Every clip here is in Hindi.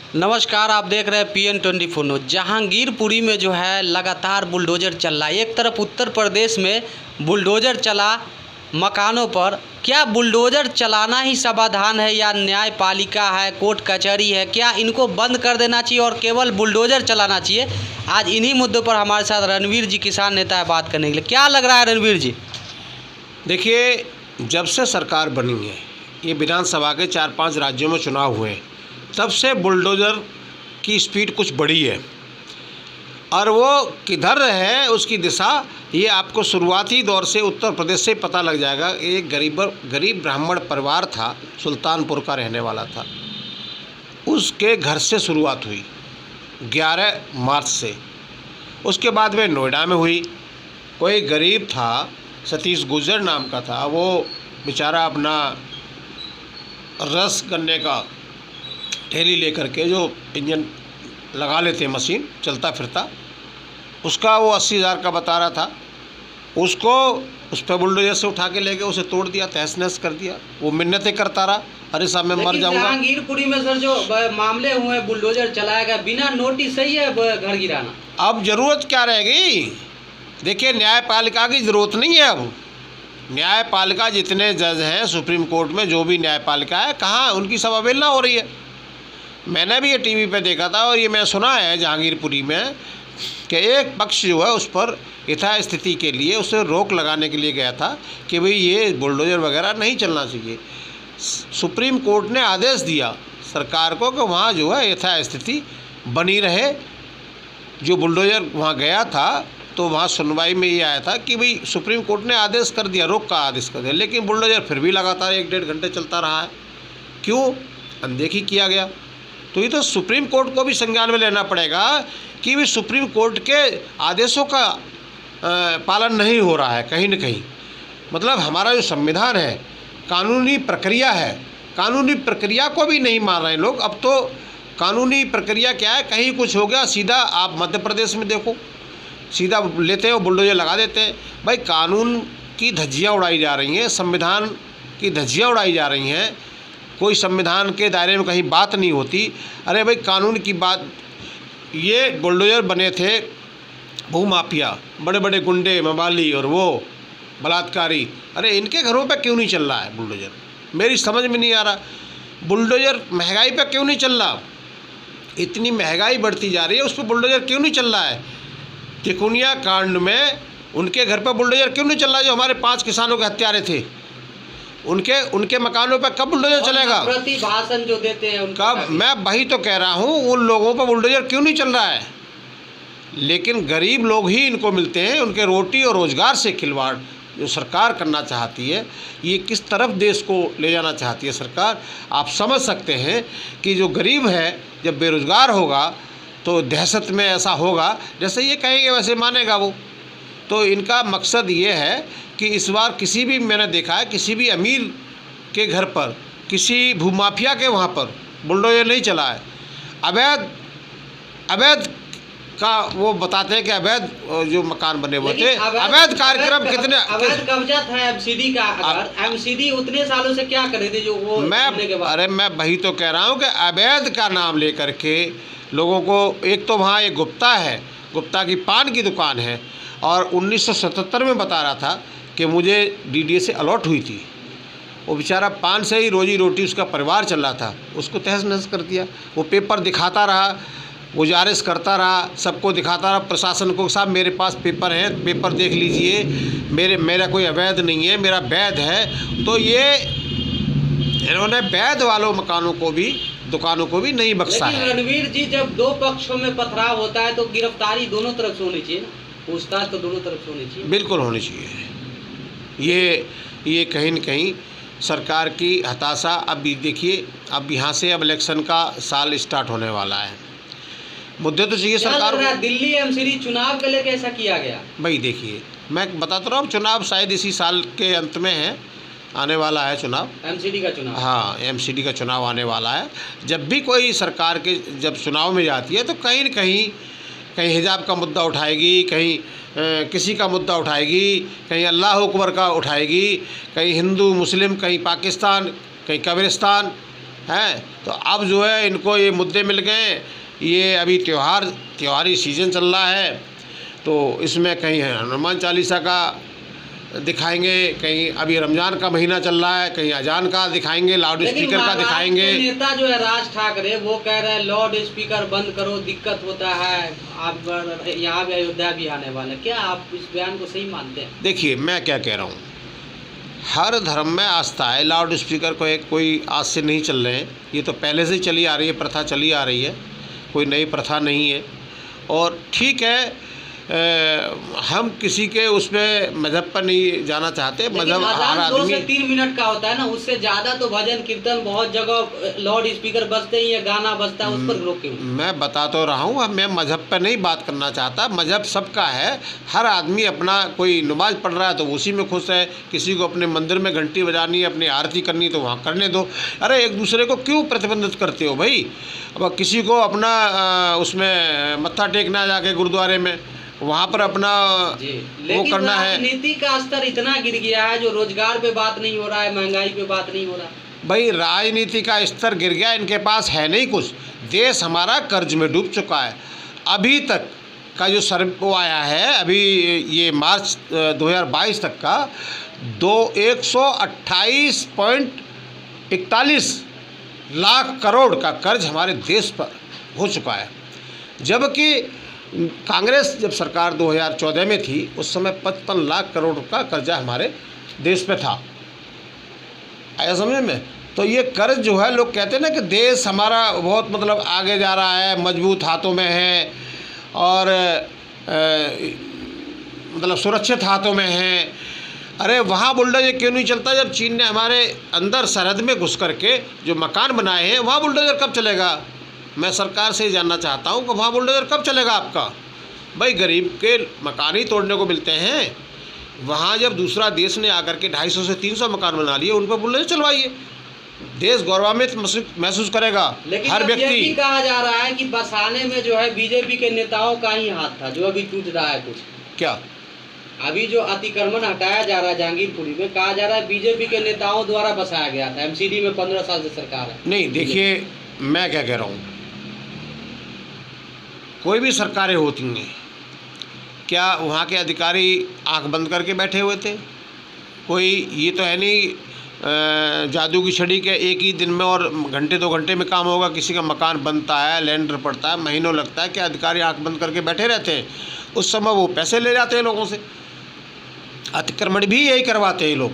नमस्कार, आप देख रहे हैं PN24 न्यूज़। जहांगीरपुरी में जो है लगातार बुलडोज़र चल रहा है। एक तरफ उत्तर प्रदेश में बुलडोज़र चला मकानों पर। क्या बुलडोज़र चलाना ही समाधान है या न्यायपालिका है, कोर्ट कचहरी है? क्या इनको बंद कर देना चाहिए और केवल बुलडोज़र चलाना चाहिए? आज इन्हीं मुद्दों पर हमारे साथ रणवीर जी किसान नेता है बात करने के लिए। क्या लग रहा है रणवीर जी? देखिए, जब से सरकार बनी है, ये विधानसभा के 4-5 राज्यों में चुनाव हुए हैं, तब से बुलडोज़र की स्पीड कुछ बढ़ी है और वो किधर है उसकी दिशा ये आपको शुरुआती दौर से उत्तर प्रदेश से पता लग जाएगा। एक गरीब ब्राह्मण परिवार था, सुल्तानपुर का रहने वाला था। उसके घर से शुरुआत हुई 11 मार्च से। उसके बाद में नोएडा में हुई। कोई गरीब था, सतीश गुर्जर नाम का था, वो बेचारा अपना रस गन्ने का ठेली लेकर के जो इंजन लगा लेते मशीन चलता फिरता, उसका वो 80,000 का बता रहा था। उसको उस पर बुलडोजर से उठा के ले गए, उसे तोड़ दिया, तहस नहस कर दिया। वो मिन्नतें करता रहा, अरे साहब मैं मर जाऊंगा। जहांगीरपुरी में सर जो मामले हुए, बुलडोजर चलाया गया बिना नोटिस, सही है घर गिराना? अब ज़रूरत क्या रहेगी? देखिए, न्यायपालिका की ज़रूरत नहीं है अब। न्यायपालिका जितने जज हैं सुप्रीम कोर्ट में, जो भी न्यायपालिका है, कहाँ उनकी सब अवहेलना हो रही है। मैंने भी ये टीवी पे देखा था और ये मैं सुना है जहांगीरपुरी में कि एक पक्ष जो है उस पर यथास्थिति के लिए उसे रोक लगाने के लिए गया था कि भाई ये बुलडोज़र वगैरह नहीं चलना चाहिए। सुप्रीम कोर्ट ने आदेश दिया सरकार को कि वहाँ जो है यथास्थिति बनी रहे। जो बुलडोज़र वहाँ गया था तो वहाँ सुनवाई में ये आया था कि भाई सुप्रीम कोर्ट ने आदेश कर दिया, रोक का आदेश कर दिया, लेकिन बुलडोज़र फिर भी लगातार 1-1.5 घंटे चलता रहा है। क्यों? अनदेखी किया गया। तो ये तो सुप्रीम कोर्ट को भी संज्ञान में लेना पड़ेगा कि भी सुप्रीम कोर्ट के आदेशों का पालन नहीं हो रहा है कहीं न कहीं। मतलब हमारा जो संविधान है, कानूनी प्रक्रिया है, कानूनी प्रक्रिया को भी नहीं मान रहे हैं लोग। अब तो कानूनी प्रक्रिया क्या है, कहीं कुछ हो गया सीधा आप मध्य प्रदेश में देखो, सीधा लेते हो बुलडोज़र लगा देते हैं। भाई कानून की धज्जियाँ उड़ाई जा रही हैं, संविधान की धज्जियाँ उड़ाई जा रही हैं। कोई संविधान के दायरे में कहीं बात नहीं होती। अरे भाई कानून की बात, ये बुलडोज़र बने थे भूमाफिया, बड़े बड़े गुंडे, मवाली और वो बलात्कारी, अरे इनके घरों पे क्यों नहीं चल रहा है बुलडोज़र? मेरी समझ में नहीं आ रहा। बुलडोज़र महंगाई पे क्यों नहीं चल रहा? इतनी महंगाई बढ़ती जा रही है, उस पर बुलडोज़र क्यों नहीं चल रहा है? तिकोनिया कांड में उनके घर पर बुलडोज़र क्यों नहीं चल रहा है? जो हमारे 5 किसानों के हत्यारे थे, उनके मकानों पर कब बुलडोज़र चलेगा? भाषण जो देते हैं कब? मैं वही तो कह रहा हूँ, उन लोगों पर बुलडोज़र क्यों नहीं चल रहा है? लेकिन गरीब लोग ही इनको मिलते हैं। उनके रोटी और रोज़गार से खिलवाड़ जो सरकार करना चाहती है, ये किस तरफ देश को ले जाना चाहती है सरकार, आप समझ सकते हैं कि जो गरीब है जब बेरोज़गार होगा तो दहशत में ऐसा होगा, जैसे ये कहेंगे वैसे मानेगा वो। तो इनका मकसद ये है कि इस बार किसी भी, मैंने देखा है, किसी भी अमीर के घर पर, किसी भूमाफिया के वहाँ पर बुलडोज़र नहीं चला है। अवैध का वो बताते हैं कि अवैध जो मकान बने हुए थे, अवैध कार्यक्रम कितने, अवैध कब्जा था एमसीडी का। अगर एमसीडी उतने सालों से क्या करे थे जो वो मैं वही तो कह रहा हूँ कि अवैध का नाम लेकर के लोगों को, एक तो वहाँ एक गुप्ता है, गुप्ता की पान की दुकान है, और 1977 में बता रहा था कि मुझे DDA से अलॉट हुई थी। वो बेचारा पान से ही रोजी रोटी उसका परिवार चल रहा था, उसको तहस नहस कर दिया। वो पेपर दिखाता रहा, गुजारिश करता रहा, सबको दिखाता रहा, प्रशासन को, साहब मेरे पास पेपर है, पेपर देख लीजिए, मेरा कोई अवैध नहीं है, मेरा वैध है। तो ये इन्होंने वैध वालों मकानों को भी, दुकानों को भी नहीं बख्शा है। रणवीर जी, जब दो पक्षों में पथराव होता है तो गिरफ्तारी दोनों तरफ से होनी चाहिए ना, पूछताछ तो दोनों तरफ से होनी चाहिए। बिल्कुल होनी चाहिए। ये कहीं न कहीं सरकार की हताशा। अब देखिए, अब यहाँ से अब इलेक्शन का साल स्टार्ट होने वाला है, मुद्दे तो चाहिए सरकार को। दिल्ली एमसीडी चुनाव के लिए कैसा किया गया? भाई देखिए, मैं बताता रहा हूँ, चुनाव शायद इसी साल के अंत में है, आने वाला है चुनाव, एमसीडी का चुनाव। हाँ, एमसीडी का चुनाव आने वाला है। जब भी कोई सरकार के जब चुनाव में जाती है तो कहीं न कहीं हिजाब का मुद्दा उठाएगी, कहीं किसी का मुद्दा उठाएगी, कहीं अल्लाह अकबर का उठाएगी, कहीं हिंदू मुस्लिम, कहीं पाकिस्तान, कहीं कब्रिस्तान, हैं। तो अब जो है इनको ये मुद्दे मिल गए, ये अभी त्योहारी सीज़न चल रहा है, तो इसमें कहीं हनुमान चालीसा का दिखाएंगे, कहीं अभी रमज़ान का महीना चल रहा है, कहीं अजान का दिखाएंगे, लाउड स्पीकर का दिखाएंगे। नेता जो है राज ठाकरे, वो कह रहे हैं लाउड स्पीकर बंद करो, दिक्कत होता है, आप यहाँ भी अयोध्या भी आने वाले, क्या आप इस बयान को सही मानते हैं? देखिए मैं क्या कह रहा हूँ, हर धर्म में आस्था है, लाउड स्पीकर को एक कोई आज से नहीं चल रहे हैं, ये तो पहले से चली आ रही है, प्रथा चली आ रही है, कोई नई प्रथा नहीं है। और ठीक है, हम किसी के उसमें मज़हब पर नहीं जाना चाहते, मज़हब हर आदमी 2 से 3 मिनट का होता है ना, उससे ज़्यादा तो भजन कीर्तन बहुत जगह लाउड स्पीकर बजते ही है, गाना बजता है, उस पर रोके। मैं बता तो रहा हूँ, अब मैं मज़हब पर नहीं बात करना चाहता, मज़हब सबका है, हर आदमी अपना, कोई नमाज़ पढ़ रहा है तो उसी में खुश है, किसी को अपने मंदिर में घंटी बजानी है, अपनी आरती करनी तो वहाँ करने दो। अरे एक दूसरे को क्यों प्रतिबंधित करते हो भाई? अब किसी को अपना उसमें मत्था टेकना जाके गुरुद्वारे में, वहाँ पर अपना वो करना है। राजनीति का स्तर इतना गिर गया है, जो रोजगार पे बात नहीं हो रहा है, महंगाई पे बात नहीं हो रहा। भाई राजनीति का स्तर गिर गया, इनके पास है नहीं कुछ, देश हमारा कर्ज में डूब चुका है। अभी तक का जो सर्वे आया है, अभी ये मार्च 2022 तक का 128.41 लाख करोड़ का कर्ज हमारे देश पर हो चुका है। जबकि कांग्रेस जब सरकार 2014 में थी, उस समय 55 लाख करोड़ का कर्जा हमारे देश पे था। आया समझ में? तो ये कर्ज जो है, लोग कहते हैं ना कि देश हमारा बहुत मतलब आगे जा रहा है, मजबूत हाथों में है और मतलब सुरक्षित हाथों में है। अरे वहाँ बुलडोजर क्यों नहीं चलता? जब चीन ने हमारे अंदर सरहद में घुस करके जो मकान बनाए हैं, वहाँ बुलडोजर कब चलेगा? मैं सरकार से जानना चाहता हूँ कि वहाँ बुलडोजर कब चलेगा आपका? भाई गरीब के मकान ही तोड़ने को मिलते हैं। वहाँ जब दूसरा देश ने आकर के 250 से 300 मकान बना लिए, उन पर बुलडोजर चलवाइए, देश गौरवान्वित महसूस करेगा। लेकिन हर व्यक्ति ये भी कहा जा रहा है कि बसाने में जो है बीजेपी के नेताओं का ही हाथ था, जो अभी टूट रहा है। कुछ क्या अभी जो अतिक्रमण हटाया जा रहा है जहांगीरपुरी में, कहा जा रहा है बीजेपी के नेताओं द्वारा बसाया गया था। एमसीडी में 15 साल से सरकार है। नहीं, देखिए मैं क्या कह रहा हूँ, कोई भी सरकारें होती हैं, क्या वहाँ के अधिकारी आंख बंद करके बैठे हुए थे? कोई ये तो है नहीं जादू की छड़ी के एक ही दिन में और घंटे 2 घंटे में काम होगा। किसी का मकान बनता है, लैंडर पड़ता है, महीनों लगता है। क्या अधिकारी आंख बंद करके बैठे रहते हैं? उस समय वो पैसे ले जाते हैं लोगों से। अतिक्रमण भी यही करवाते हैं लोग,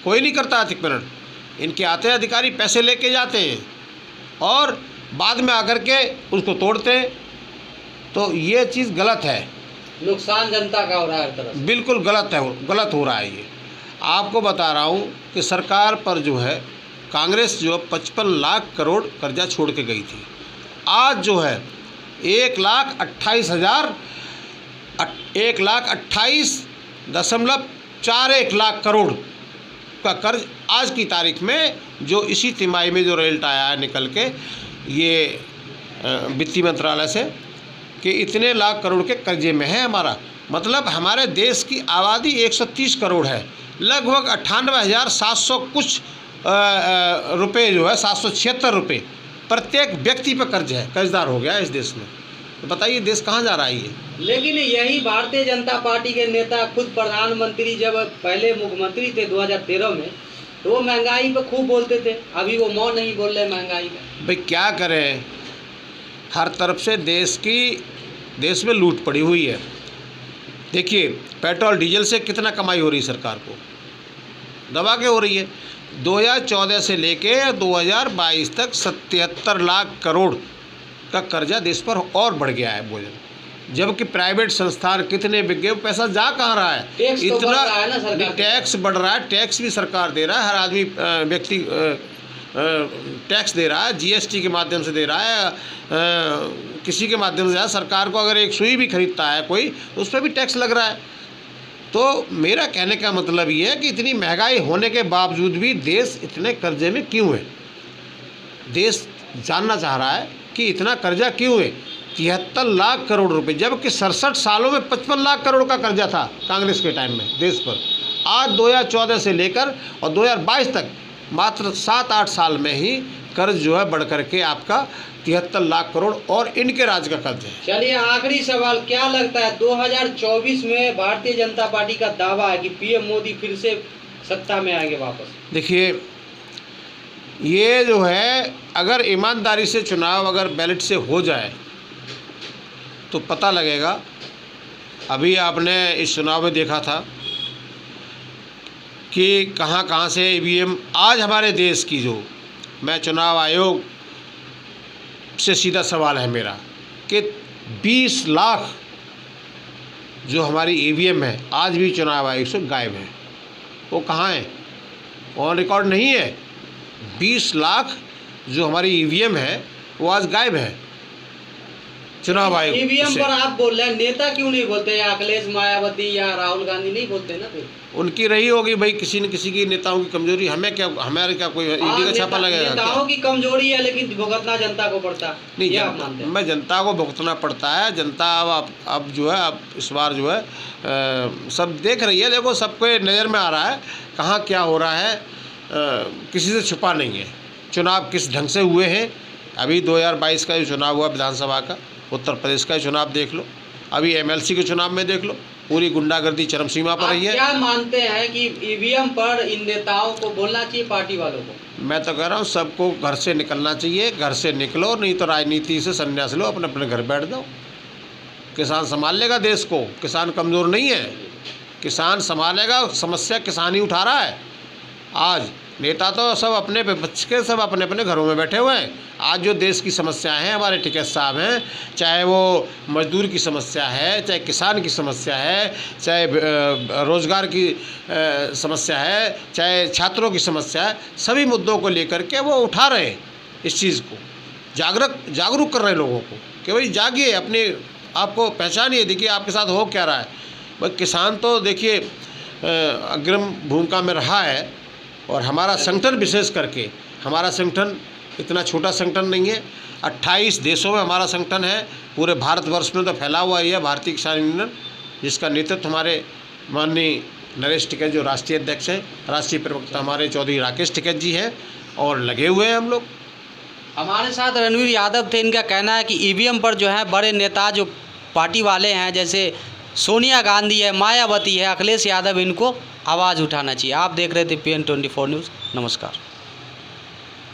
कोई नहीं करता अतिक्रमण। इनके आते हैं अधिकारी, पैसे लेके जाते हैं और बाद में आकर के उसको तोड़ते हैं। तो ये चीज़ गलत है, नुकसान जनता का हो रहा है हर तरफ से। बिल्कुल गलत है, गलत हो रहा है। ये आपको बता रहा हूँ कि सरकार पर जो है कांग्रेस जो 55 लाख करोड़ कर्जा छोड़ के गई थी, आज जो है 1,28,41 लाख करोड़ का कर्ज आज की तारीख में, जो इसी तिमाही में जो रिजल्ट आया है निकल के ये वित्त मंत्रालय से, कि इतने लाख करोड़ के कर्जे में है हमारा। मतलब हमारे देश की आबादी 130 करोड़ है, लगभग 98,700 कुछ रुपये जो है 776 रुपये प्रत्येक व्यक्ति पर कर्ज है, कर्जदार हो गया है इस देश में। तो बताइए देश कहाँ जा रहा है ये? लेकिन यही भारतीय जनता पार्टी के नेता, खुद प्रधानमंत्री जब पहले मुख्यमंत्री थे 2013 में, तो वो महंगाई पर खूब बोलते थे। अभी वो मौन नहीं बोल रहे महंगाई का। भाई क्या करें, हर तरफ से देश में लूट पड़ी हुई है। देखिए पेट्रोल डीजल से कितना कमाई हो रही है सरकार को, दबा के हो रही है। 2014 से लेके 2022 तक 77 लाख करोड़ का कर्जा देश पर और बढ़ गया है भोजन। जबकि प्राइवेट संस्थान कितने बिक गए, पैसा जा कहाँ रहा है? इतना टैक्स बढ़ रहा है, टैक्स भी सरकार दे रहा है, हर आदमी व्यक्ति टैक्स दे रहा है, जीएसटी के माध्यम से दे रहा है, किसी के माध्यम से दे रहा है। सरकार को अगर एक सुई भी खरीदता है कोई, तो उस पर भी टैक्स लग रहा है। तो मेरा कहने का मतलब ये है कि इतनी महंगाई होने के बावजूद भी देश इतने कर्जे में क्यों है? देश जानना चाह रहा है कि इतना कर्जा क्यों है। 73 लाख करोड़ रुपए, जबकि 67 सालों में 55 लाख करोड़ का कर्जा था कांग्रेस के टाइम में देश पर। आज 2014 से लेकर और 2022 तक मात्र 7-8 साल में ही कर्ज जो है बढ़ करके आपका 73 लाख करोड़ और इनके राज का कर्ज है। चलिए आखिरी सवाल, क्या लगता है 2024 में भारतीय जनता पार्टी का दावा है कि पीएम मोदी फिर से सत्ता में आएंगे वापस? देखिए, ये जो है अगर ईमानदारी से चुनाव अगर बैलेट से हो जाए तो पता लगेगा। अभी आपने इस चुनाव में देखा था कि कहाँ कहाँ से ईवीएम, आज हमारे देश की जो, मैं चुनाव आयोग से सीधा सवाल है मेरा कि 20 लाख जो हमारी ईवीएम है आज भी चुनाव आयोग से गायब है। वो कहाँ है? ऑन रिकॉर्ड नहीं है। 20 लाख जो हमारी ईवीएम है वो आज गायब है चुनाव आयोग ईवीएम से। पर आप बोल रहे हैं, नेता क्यों नहीं बोलते? या अखिलेश, मायावती या राहुल गांधी नहीं बोलते ना? फिर उनकी रही होगी भाई, किसी न किसी की नेताओं की कमजोरी। हमें क्या, हमारे क्या कोई ईडी का छापा लगेगा? नेताओं की कमजोरी है लेकिन भुगतना जनता को पड़ता नहीं, ये आप मानते हैं? मैं जनता को भुगतना पड़ता है। जनता अब जो है, अब इस बार जो है सब देख रही है। देखो, सबको नज़र में आ रहा है कहाँ क्या हो रहा है, किसी से छुपा नहीं है। चुनाव किस ढंग से हुए हैं। अभी 2022 का जो चुनाव हुआ विधानसभा का, उत्तर प्रदेश का चुनाव देख लो, अभी एमएलसी के चुनाव में देख लो, पूरी गुंडागर्दी चरम सीमा पर रही है। क्या मानते हैं कि ईवीएम पर इन नेताओं को बोलना चाहिए, पार्टी वालों को? मैं तो कह रहा हूँ सबको घर से निकलना चाहिए। घर से निकलो, नहीं तो राजनीति से संन्यास लो, अपने अपने घर बैठ जाओ। किसान संभाल लेगा देश को। किसान कमज़ोर नहीं है, किसान संभालेगा। समस्या किसान ही उठा रहा है। आज नेता तो सब अपने बच के सब अपने अपने घरों में बैठे हुए हैं। आज जो देश की समस्याएं हैं, हमारे टिकैत साहब हैं, चाहे वो मजदूर की समस्या है, चाहे किसान की समस्या है, चाहे रोज़गार की समस्या है, चाहे छात्रों की समस्या है, सभी मुद्दों को लेकर के वो उठा रहे हैं। इस चीज़ को जागरूक कर रहे हैं लोगों को कि भाई जागिए, अपने आपको पहचानिए, देखिए आपके साथ हो क्या रहा है। भाई किसान तो देखिए अग्रिम भूमिका में रहा है। और हमारा संगठन, विशेष करके हमारा संगठन इतना छोटा संगठन नहीं है। 28 देशों में हमारा संगठन है। पूरे भारतवर्ष में तो फैला हुआ ही है भारतीय किसान यूनियन, जिसका नेतृत्व हमारे माननीय नरेश टिकैत जो राष्ट्रीय अध्यक्ष हैं, राष्ट्रीय प्रवक्ता हमारे चौधरी राकेश टिकैत जी हैं, और लगे हुए हैं हम लोग। हमारे साथ रणवीर यादव थे। इनका कहना है कि ईवीएम पर जो है बड़े नेता जो पार्टी वाले हैं, जैसे सोनिया गांधी है, मायावती है, अखिलेश यादव, इनको आवाज़ उठाना चाहिए। आप देख रहे थे PN24 न्यूज़। नमस्कार।